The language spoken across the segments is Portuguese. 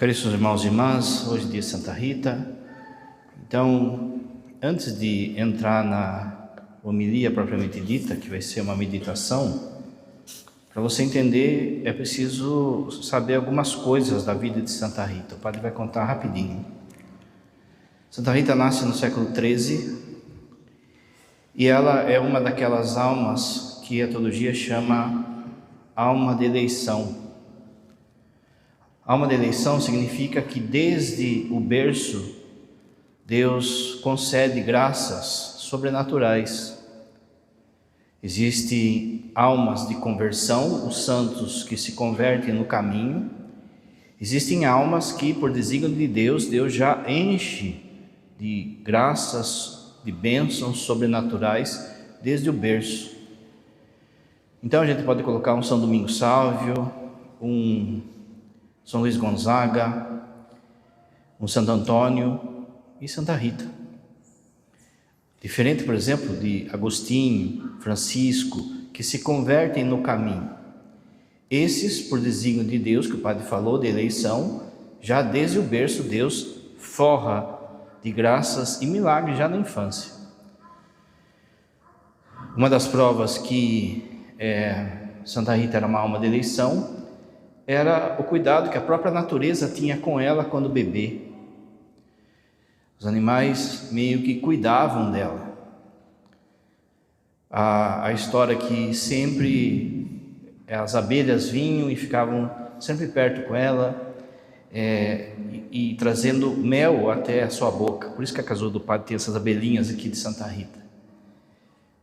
Caríssimos irmãos e irmãs, hoje é dia de Santa Rita. Então, antes de entrar na homilia propriamente dita, que vai ser uma meditação, para você entender é preciso saber algumas coisas da vida de Santa Rita. O padre vai contar rapidinho. Santa Rita nasce no século XIII e ela é uma daquelas almas que a teologia chama alma de eleição. Alma de eleição significa que desde o berço Deus concede graças sobrenaturais. Existem almas de conversão, os santos que se convertem no caminho. Existem almas que, por desígnio de Deus, Deus já enche de graças, de bênçãos sobrenaturais desde o berço. Então a gente pode colocar um São Domingos Sálvio, um São Luís Gonzaga, um Santo Antônio e Santa Rita. Diferente, por exemplo, de Agostinho, Francisco, que se convertem no caminho. Esses, por desígnio de Deus, que o padre falou, de eleição, já desde o berço Deus forra de graças e milagres já na infância. Uma das provas que Santa Rita era uma alma de eleição era o cuidado que a própria natureza tinha com ela quando bebê. Os animais meio que cuidavam dela. A história que sempre as abelhas vinham e ficavam sempre perto com ela e trazendo mel até a sua boca. Por isso que a casa do padre tem essas abelhinhas aqui de Santa Rita.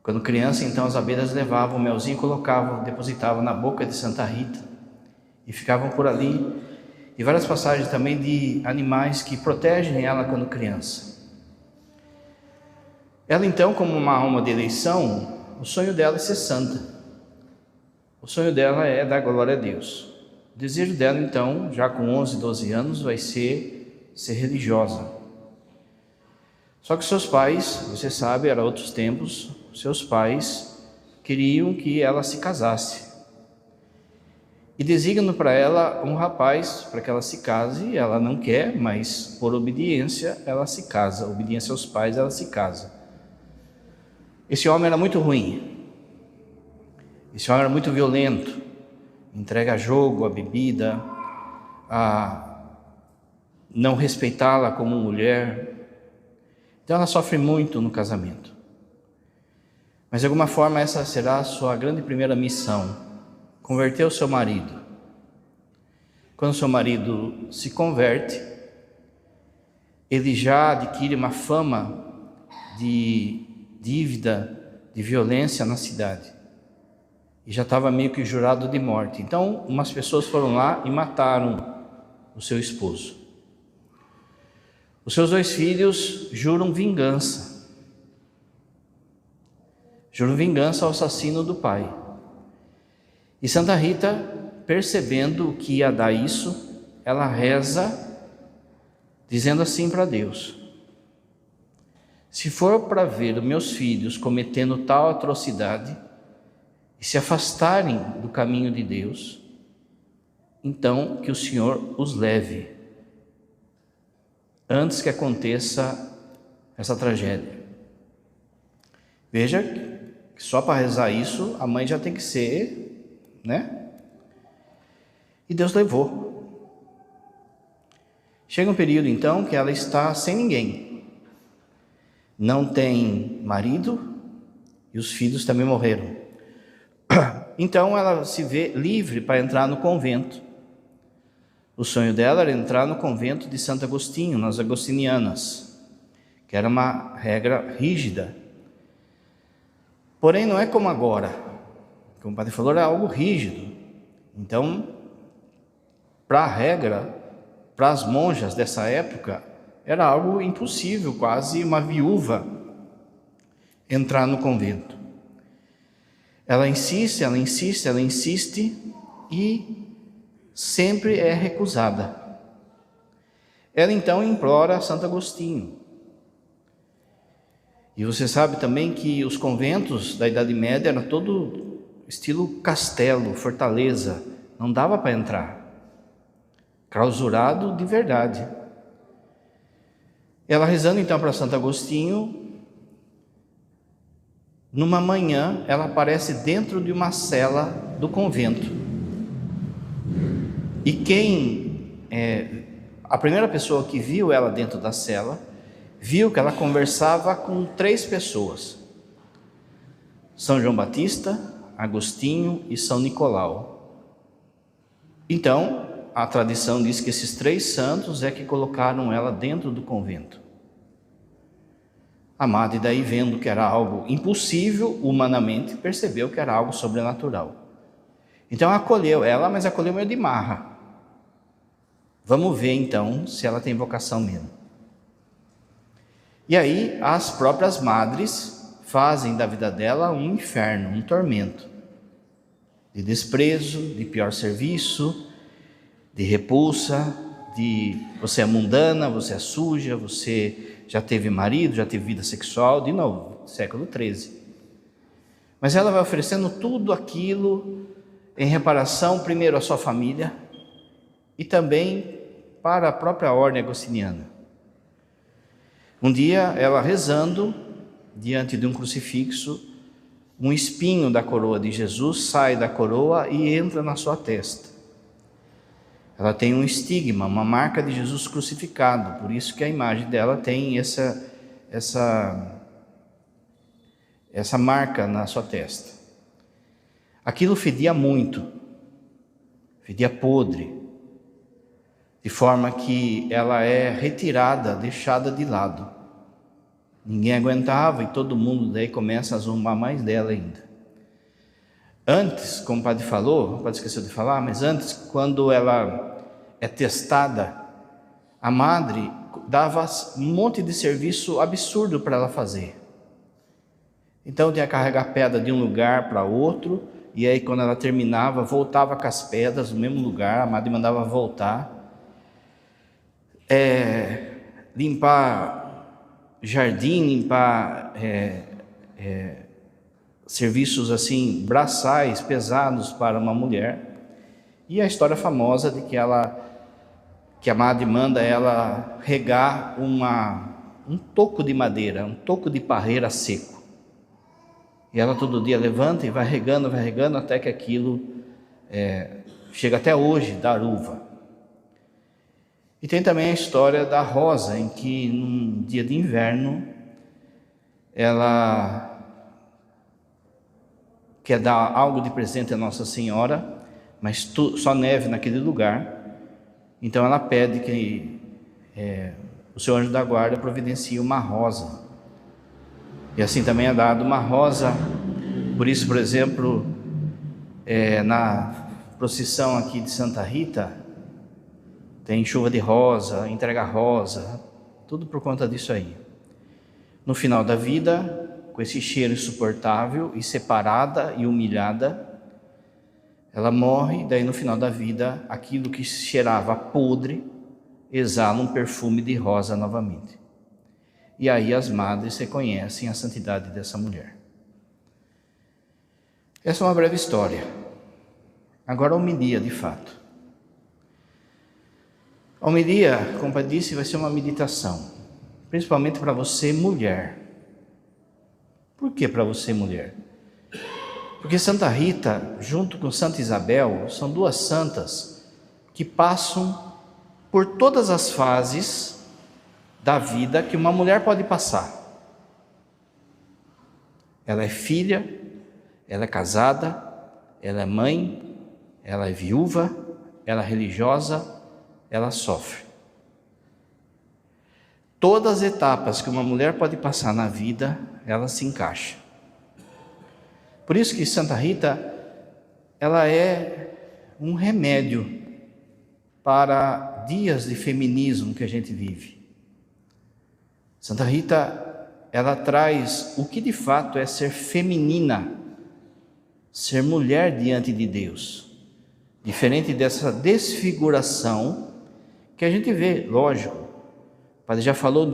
Quando criança, então, as abelhas levavam o melzinho e colocavam, depositavam na boca de Santa Rita e ficavam por ali. E várias passagens também de animais que protegem ela quando criança. Ela então, como uma alma de eleição, o sonho dela é ser santa. O sonho dela é dar glória a Deus. O desejo dela então, já com 11, 12 anos, vai ser religiosa. Só que seus pais, você sabe, eram outros tempos, seus pais queriam que ela se casasse. E designam para ela um rapaz para que ela se case. Ela não quer, mas por obediência ela se casa. Obediência aos pais, ela se casa. Esse homem era muito ruim. Esse homem era muito violento. Entrega a jogo, a bebida, a não respeitá-la como mulher. Então ela sofre muito no casamento. Mas de alguma forma essa será a sua grande primeira missão. Converter o seu marido. Quando o seu marido se converte, ele já adquire uma fama de dívida, de violência na cidade. E já estava meio que jurado de morte. Então, umas pessoas foram lá e mataram o seu esposo. Os seus 2 filhos juram vingança. Juram vingança ao assassino do pai. E Santa Rita, percebendo que ia dar isso, ela reza, dizendo assim para Deus: se for para ver os meus filhos cometendo tal atrocidade e se afastarem do caminho de Deus, então que o Senhor os leve, antes que aconteça essa tragédia. Veja que só para rezar isso, a mãe já tem que ser... E Deus levou. Chega um período então que ela está sem ninguém. Não tem marido e os filhos também morreram. Então ela se vê livre para entrar no convento. O sonho dela era entrar no convento de Santo Agostinho, nas Agostinianas, que era uma regra rígida. Porém não é como agora. Como o padre falou, era algo rígido. Então, para a regra, para as monjas dessa época, era algo impossível, quase uma viúva entrar no convento. Ela insiste e sempre é recusada. Ela então implora a Santo Agostinho. E você sabe também que os conventos da Idade Média eram todo estilo castelo, fortaleza, não dava para entrar. clausurado de verdade. Ela rezando então para Santo Agostinho, numa manhã ela aparece dentro de uma cela do convento. E a primeira pessoa que viu ela dentro da cela, viu que ela conversava com 3 pessoas: São João Batista, Agostinho e São Nicolau. Então, a tradição diz que esses 3 santos é que colocaram ela dentro do convento. A madre, daí, vendo que era algo impossível humanamente, percebeu que era algo sobrenatural. Então acolheu ela, mas acolheu meio de marra. Vamos ver então se ela tem vocação mesmo. E aí as próprias madres fazem da vida dela um inferno, um tormento, de desprezo, de pior serviço, de repulsa, de você é mundana, você é suja, você já teve marido, já teve vida sexual, de novo, século XIII. Mas ela vai oferecendo tudo aquilo em reparação, primeiro à sua família e também para a própria ordem agostiniana. Um dia, ela rezando, diante de um crucifixo, um espinho da coroa de Jesus sai da coroa e entra na sua testa. Ela tem um estigma, uma marca de Jesus crucificado, por isso que a imagem dela tem essa marca na sua testa. Aquilo fedia muito, fedia podre, de forma que ela é retirada, deixada de lado. Ninguém aguentava e todo mundo daí começa a zombar mais dela ainda. Antes, como o padre falou, o padre esqueceu de falar, mas antes, quando ela é testada, a madre dava um monte de serviço absurdo para ela fazer. Então tinha que carregar pedra de um lugar para outro, e aí quando ela terminava, voltava com as pedras no mesmo lugar, a madre mandava voltar. Limpar jardim, limpar serviços assim, braçais, pesados para uma mulher. E a história famosa de que a madre manda ela regar um toco de madeira, um toco de parreira seco. E ela todo dia levanta e vai regando até que aquilo chega até hoje, dar uva. E tem também a história da Rosa, em que num dia de inverno ela quer dar algo de presente a Nossa Senhora, mas só neve naquele lugar. Então ela pede que o seu anjo da guarda providencie uma rosa. E assim também é dado uma rosa. Por isso, por exemplo, na procissão aqui de Santa Rita, tem chuva de rosa, entrega rosa, tudo por conta disso aí. No final da vida, com esse cheiro insuportável e separada e humilhada, ela morre, daí no final da vida, aquilo que cheirava podre, exala um perfume de rosa novamente. E aí as madres reconhecem a santidade dessa mulher. Essa é uma breve história. Agora a homilia de fato. A homilia, como o padre disse, vai ser uma meditação, principalmente para você mulher. Por que para você mulher? Porque Santa Rita, junto com Santa Isabel, são 2 santas que passam por todas as fases da vida que uma mulher pode passar. Ela é filha, ela é casada, ela é mãe, ela é viúva, ela é religiosa, ela sofre. Todas as etapas que uma mulher pode passar na vida, ela se encaixa. Por isso que Santa Rita, ela é um remédio para dias de feminismo que a gente vive. Santa Rita, ela traz o que de fato é ser feminina, ser mulher diante de Deus. Diferente dessa desfiguração que a gente vê, lógico. O padre já falou no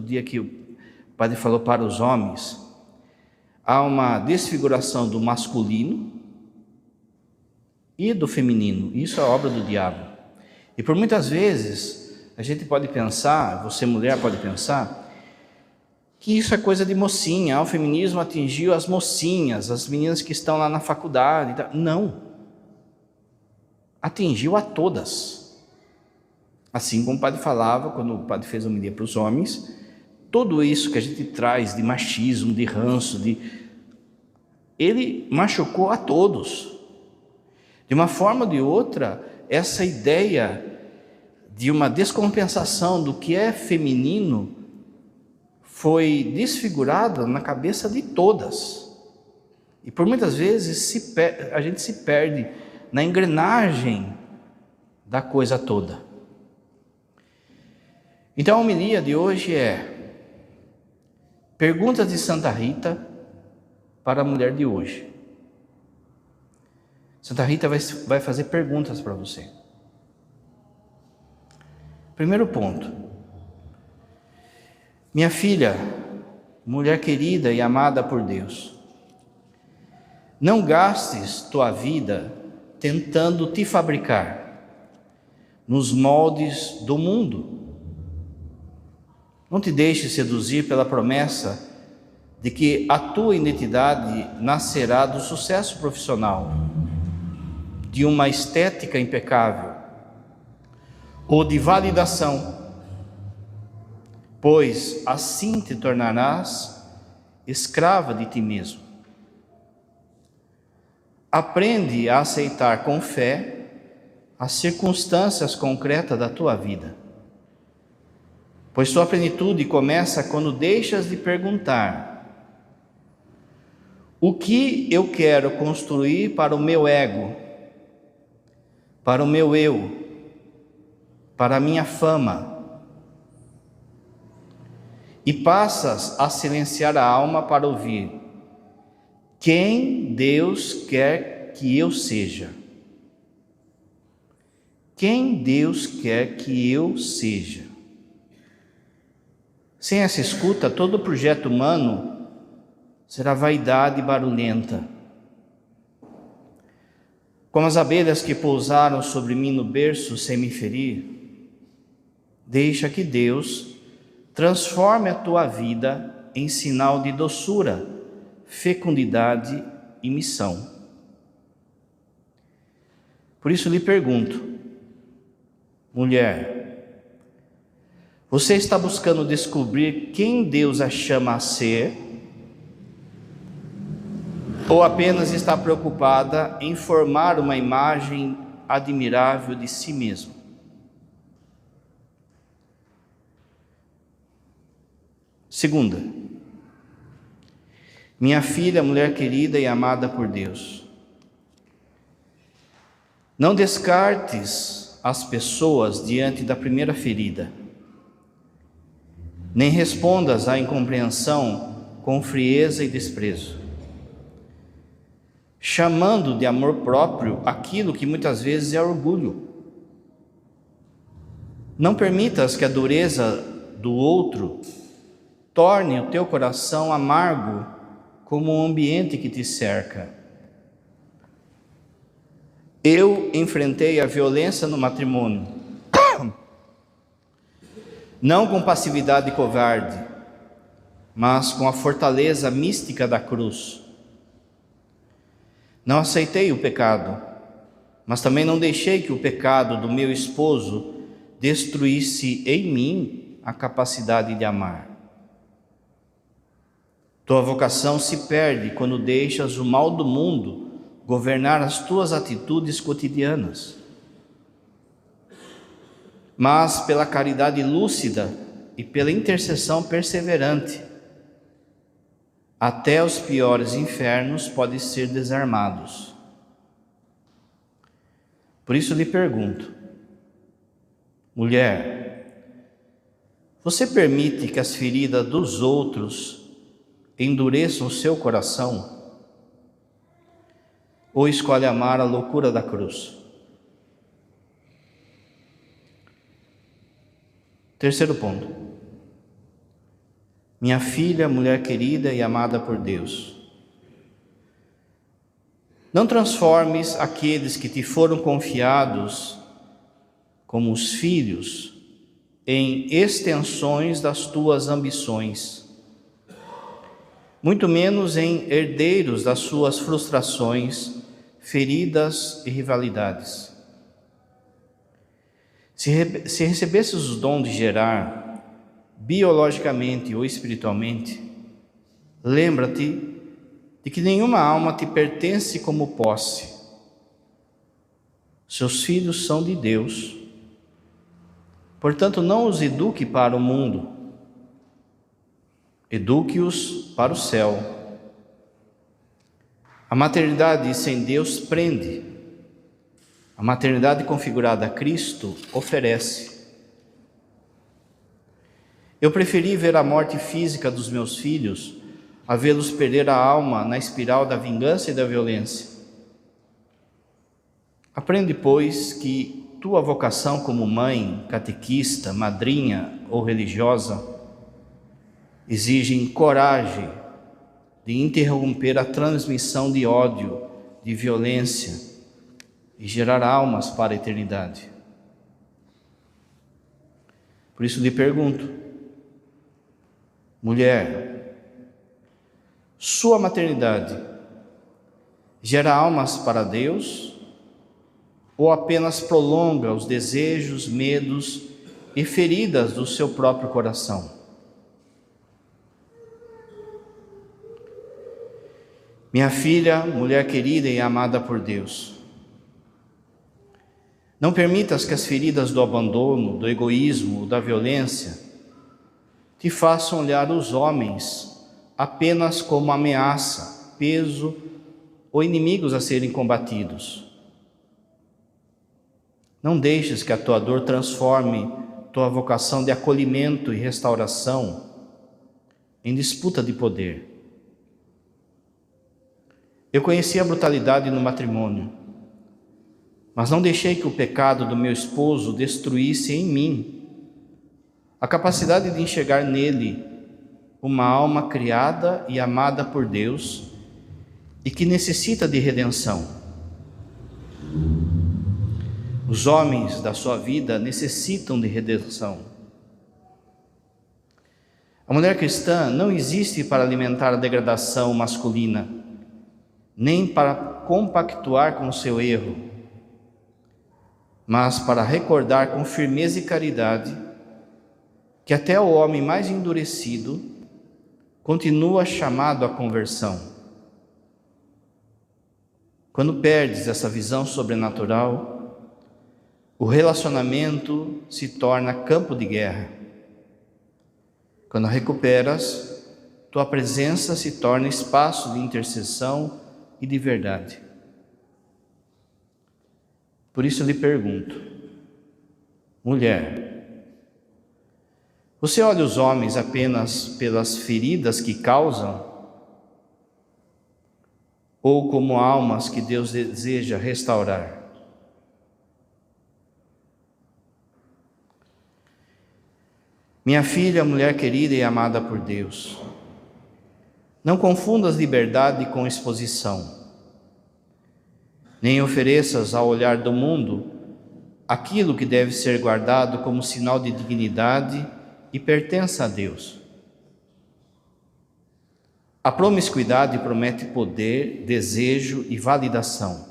dia que o padre falou para os homens, há uma desfiguração do masculino e do feminino. Isso é obra do diabo. E por muitas vezes, a gente pode pensar, você mulher pode pensar, que isso é coisa de mocinha, o feminismo atingiu as mocinhas, as meninas que estão lá na faculdade. Não. Atingiu a todas. Assim como o padre falava, quando o padre fez a homilia para os homens, tudo isso que a gente traz de machismo, de ranço, ele machucou a todos. De uma forma ou de outra, essa ideia de uma descompensação do que é feminino foi desfigurada na cabeça de todas. E por muitas vezes a gente se perde na engrenagem da coisa toda. Então a homilia de hoje é perguntas de Santa Rita para a mulher de hoje. Santa Rita vai fazer perguntas para você. Primeiro ponto. Minha filha, mulher querida e amada por Deus, não gastes tua vida tentando te fabricar nos moldes do mundo. Não te deixes seduzir pela promessa de que a tua identidade nascerá do sucesso profissional, de uma estética impecável ou de validação, pois assim te tornarás escrava de ti mesmo. Aprende a aceitar com fé as circunstâncias concretas da tua vida, pois sua plenitude começa quando deixas de perguntar: o que eu quero construir para o meu ego, para o meu eu, para a minha fama, e passas a silenciar a alma para ouvir quem Deus quer que eu seja. Quem Deus quer que eu seja. Sem essa escuta, todo projeto humano será vaidade barulhenta. Como as abelhas que pousaram sobre mim no berço sem me ferir, deixa que Deus transforme a tua vida em sinal de doçura, fecundidade e missão. Por isso lhe pergunto, mulher, você está buscando descobrir quem Deus a chama a ser? Ou apenas está preocupada em formar uma imagem admirável de si mesma? Segunda, minha filha, mulher querida e amada por Deus, não descartes as pessoas diante da primeira ferida, nem respondas à incompreensão com frieza e desprezo, chamando de amor próprio aquilo que muitas vezes é orgulho. Não permitas que a dureza do outro torne o teu coração amargo como o ambiente que te cerca. Eu enfrentei a violência no matrimônio, não com passividade covarde, mas com a fortaleza mística da cruz. Não aceitei o pecado, mas também não deixei que o pecado do meu esposo destruísse em mim a capacidade de amar. Tua vocação se perde quando deixas o mal do mundo governar as tuas atitudes cotidianas. Mas pela caridade lúcida e pela intercessão perseverante, até os piores infernos podem ser desarmados. Por isso lhe pergunto, mulher, você permite que as feridas dos outros endureçam o seu coração? Ou escolhe amar a loucura da cruz? Terceiro ponto. Minha filha, mulher querida e amada por Deus, não transformes aqueles que te foram confiados como os filhos, em extensões das tuas ambições, muito menos em herdeiros das suas frustrações, feridas e rivalidades. Se recebesses o dom de gerar, biologicamente ou espiritualmente, lembra-te de que nenhuma alma te pertence como posse. Seus filhos são de Deus. Portanto, não os eduque para o mundo, eduque-os para o céu. A maternidade sem Deus prende. A maternidade configurada a Cristo oferece. Eu preferi ver a morte física dos meus filhos a vê-los perder a alma na espiral da vingança e da violência. Aprende, pois, que tua vocação como mãe, catequista, madrinha ou religiosa exige coragem de interromper a transmissão de ódio, de violência e gerar almas para a eternidade. Por isso lhe pergunto, mulher, sua maternidade gera almas para Deus ou apenas prolonga os desejos, medos e feridas do seu próprio coração? Minha filha, mulher querida e amada por Deus, não permitas que as feridas do abandono, do egoísmo, da violência te façam olhar os homens apenas como ameaça, peso ou inimigos a serem combatidos. Não deixes que a tua dor transforme tua vocação de acolhimento e restauração em disputa de poder. Eu conheci a brutalidade no matrimônio, mas não deixei que o pecado do meu esposo destruísse em mim a capacidade de enxergar nele uma alma criada e amada por Deus e que necessita de redenção. Os homens da sua vida necessitam de redenção. A mulher cristã não existe para alimentar a degradação masculina, nem para compactuar com o seu erro, mas para recordar com firmeza e caridade que até o homem mais endurecido continua chamado à conversão. Quando perdes essa visão sobrenatural, o relacionamento se torna campo de guerra. Quando recuperas, tua presença se torna espaço de intercessão e de verdade. Por isso lhe pergunto, mulher, você olha os homens apenas pelas feridas que causam? Ou como almas que Deus deseja restaurar? Minha filha, mulher querida e amada por Deus, não confundas liberdade com exposição, nem ofereças ao olhar do mundo aquilo que deve ser guardado como sinal de dignidade e pertença a Deus. A promiscuidade promete poder, desejo e validação,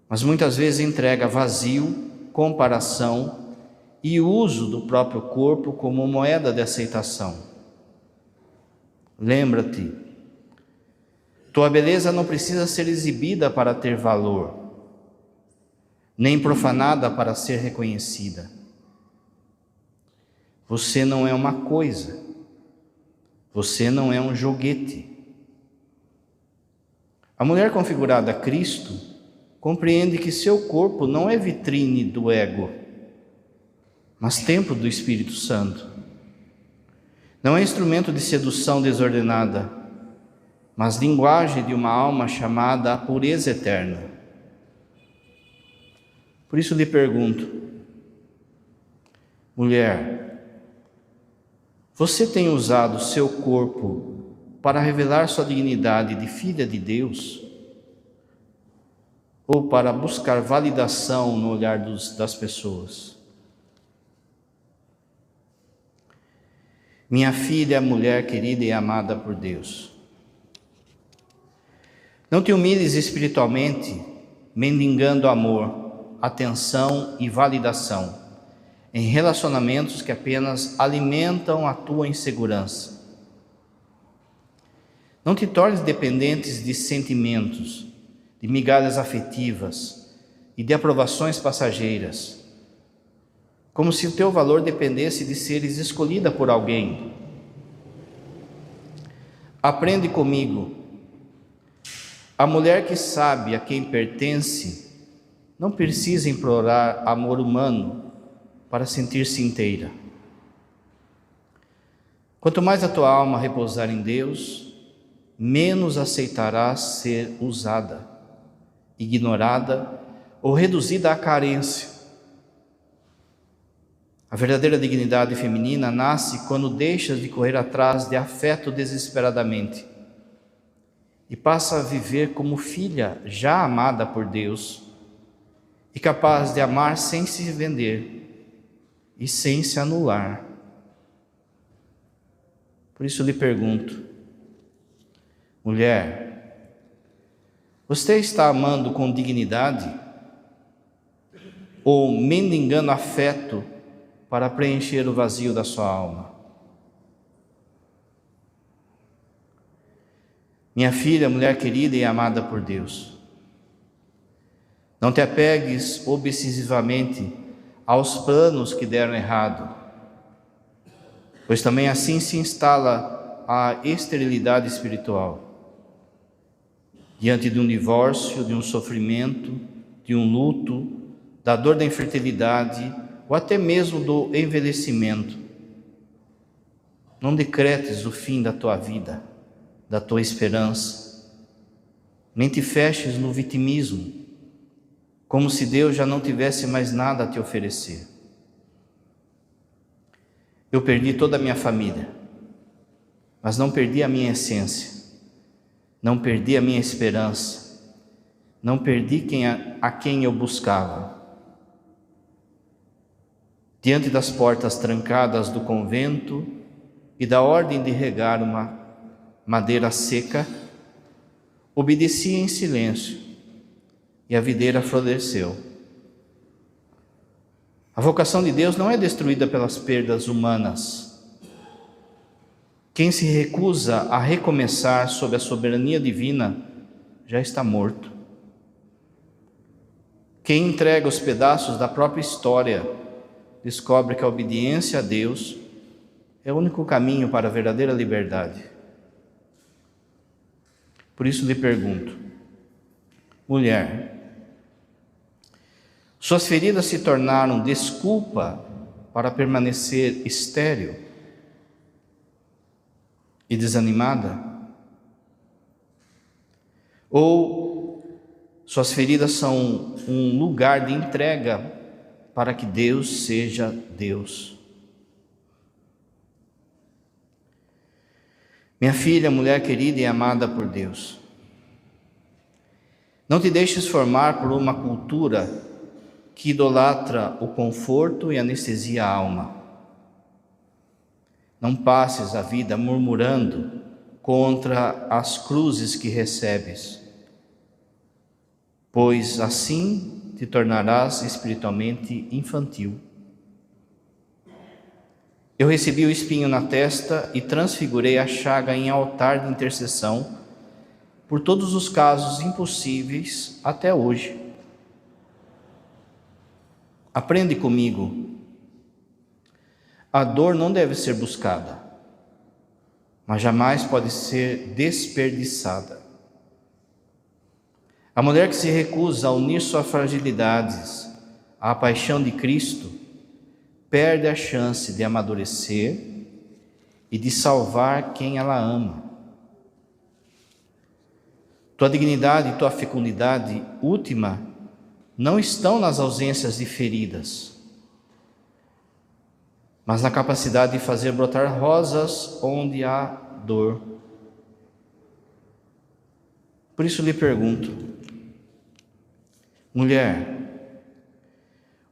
mas muitas vezes entrega vazio, comparação e uso do próprio corpo como moeda de aceitação. Lembra-te, tua beleza não precisa ser exibida para ter valor, nem profanada para ser reconhecida. Você não é uma coisa, você não é um joguete. A mulher configurada a Cristo compreende que seu corpo não é vitrine do ego, mas templo do Espírito Santo. Não é instrumento de sedução desordenada, mas linguagem de uma alma chamada à pureza eterna. Por isso lhe pergunto, mulher, você tem usado seu corpo para revelar sua dignidade de filha de Deus? ou para buscar validação no olhar das pessoas. Minha filha, mulher querida e amada por Deus, não te humilhes espiritualmente, mendigando amor, atenção e validação em relacionamentos que apenas alimentam a tua insegurança. Não te tornes dependentes de sentimentos, de migalhas afetivas e de aprovações passageiras, como se o teu valor dependesse de seres escolhida por alguém. Aprende comigo. A mulher que sabe a quem pertence não precisa implorar amor humano para sentir-se inteira. Quanto mais a tua alma repousar em Deus, menos aceitarás ser usada, ignorada ou reduzida à carência. A verdadeira dignidade feminina nasce quando deixas de correr atrás de afeto desesperadamente e passa a viver como filha já amada por Deus e capaz de amar sem se vender e sem se anular. Por isso lhe pergunto, mulher, você está amando com dignidade ou mendigando afeto para preencher o vazio da sua alma? Minha filha, mulher querida e amada por Deus, não te apegues obsessivamente aos planos que deram errado, pois também assim se instala a esterilidade espiritual. Diante de um divórcio, de um sofrimento, de um luto, da dor da infertilidade ou até mesmo do envelhecimento, não decretes o fim da tua vida, da tua esperança, nem te feches no vitimismo, como se Deus já não tivesse mais nada a te oferecer. Eu perdi toda a minha família, mas não perdi a minha essência, não perdi a minha esperança, não perdi a quem eu buscava. Diante das portas trancadas do convento e da ordem de regar uma madeira seca, obedeci em silêncio e a videira floresceu. A vocação de Deus não é destruída pelas perdas humanas. Quem se recusa a recomeçar sob a soberania divina já está morto. Quem entrega os pedaços da própria história descobre que a obediência a Deus é o único caminho para a verdadeira liberdade. Por isso lhe pergunto, mulher, suas feridas se tornaram desculpa para permanecer estéril e desanimada? Ou suas feridas são um lugar de entrega para que Deus seja Deus? Minha filha, mulher querida e amada por Deus, não te deixes formar por uma cultura que idolatra o conforto e anestesia a alma. Não passes a vida murmurando contra as cruzes que recebes, pois assim te tornarás espiritualmente infantil. Eu recebi o espinho na testa e transfigurei a chaga em altar de intercessão por todos os casos impossíveis até hoje. Aprende comigo. A dor não deve ser buscada, mas jamais pode ser desperdiçada. A mulher que se recusa a unir suas fragilidades à paixão de Cristo perde a chance de amadurecer e de salvar quem ela ama. Tua dignidade e tua fecundidade última não estão nas ausências de feridas, mas na capacidade de fazer brotar rosas onde há dor. Por isso lhe pergunto, Mulher,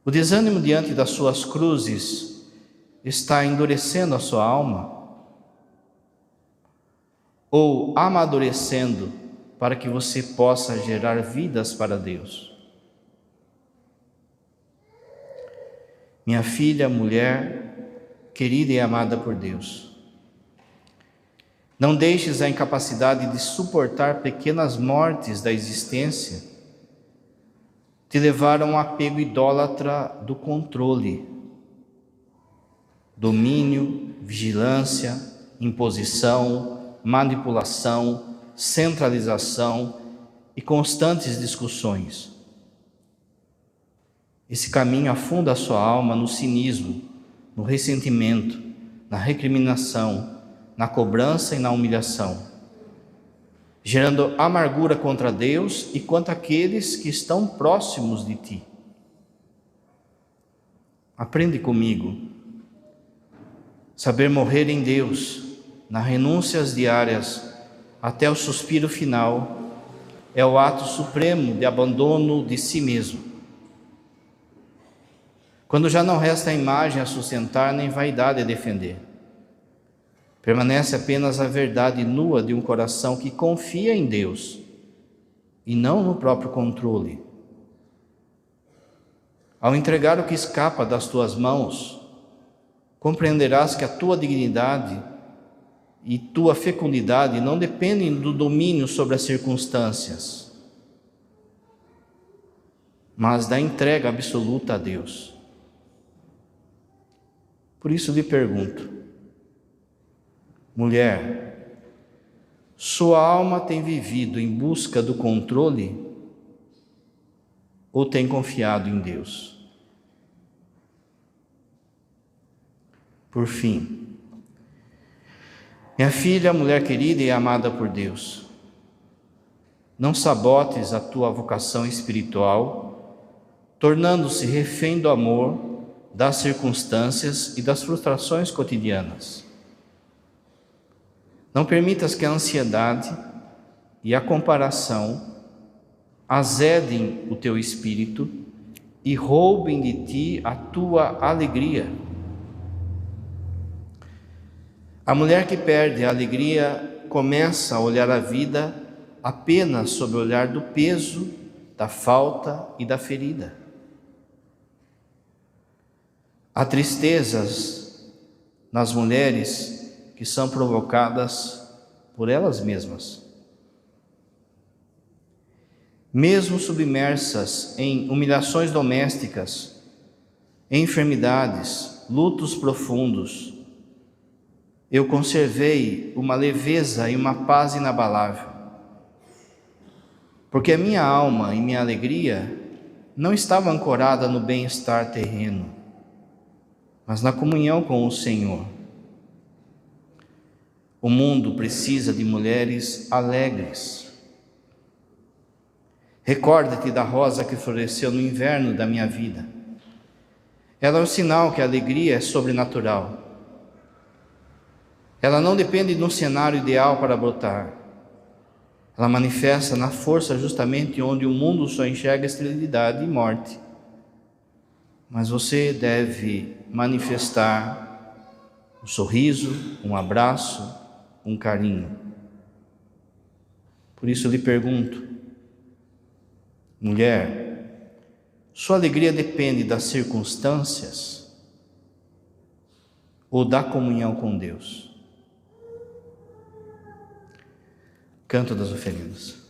o desânimo diante das suas cruzes está endurecendo a sua alma? Ou amadurecendo para que você possa gerar vidas para Deus? Minha filha, mulher, querida e amada por Deus, não deixes a incapacidade de suportar pequenas mortes da existência te levar a um apego idólatra do controle, domínio, vigilância, imposição, manipulação, centralização e constantes discussões. Esse caminho afunda a sua alma no cinismo, no ressentimento, na recriminação, na cobrança e na humilhação, gerando amargura contra Deus e contra aqueles que estão próximos de ti. Aprende comigo. Saber morrer em Deus, nas renúncias diárias, até o suspiro final, é o ato supremo de abandono de si mesmo. Quando já não resta imagem a sustentar, nem vaidade a defender. Permanece apenas a verdade nua de um coração que confia em Deus e não no próprio controle. Ao entregar o que escapa das tuas mãos, compreenderás que a tua dignidade e tua fecundidade não dependem do domínio sobre as circunstâncias, mas da entrega absoluta a Deus. Por isso lhe pergunto, mulher, sua alma tem vivido em busca do controle ou tem confiado em Deus? Por fim, minha filha, mulher querida e amada por Deus, não sabotes a tua vocação espiritual, tornando-se refém do amor, das circunstâncias e das frustrações cotidianas. Não permitas que a ansiedade e a comparação azedem o teu espírito e roubem de ti a tua alegria. A mulher que perde a alegria começa a olhar a vida apenas sob o olhar do peso, da falta e da ferida. Há tristezas nas mulheres que são provocadas por elas mesmas. Mesmo submersas em humilhações domésticas, enfermidades, lutos profundos, eu conservei uma leveza e uma paz inabalável, porque a minha alma e minha alegria não estava ancorada no bem-estar terreno, mas na comunhão com o Senhor. O mundo precisa de mulheres alegres. Recorda-te da rosa que floresceu no inverno da minha vida. Ela é o sinal que a alegria é sobrenatural. Ela não depende de um cenário ideal para brotar. Ela manifesta na força justamente onde o mundo só enxerga esterilidade e morte. Mas você deve manifestar um sorriso, um abraço, um carinho. Por isso eu lhe pergunto, mulher, sua alegria depende das circunstâncias ou da comunhão com Deus? Canto das Oferendas.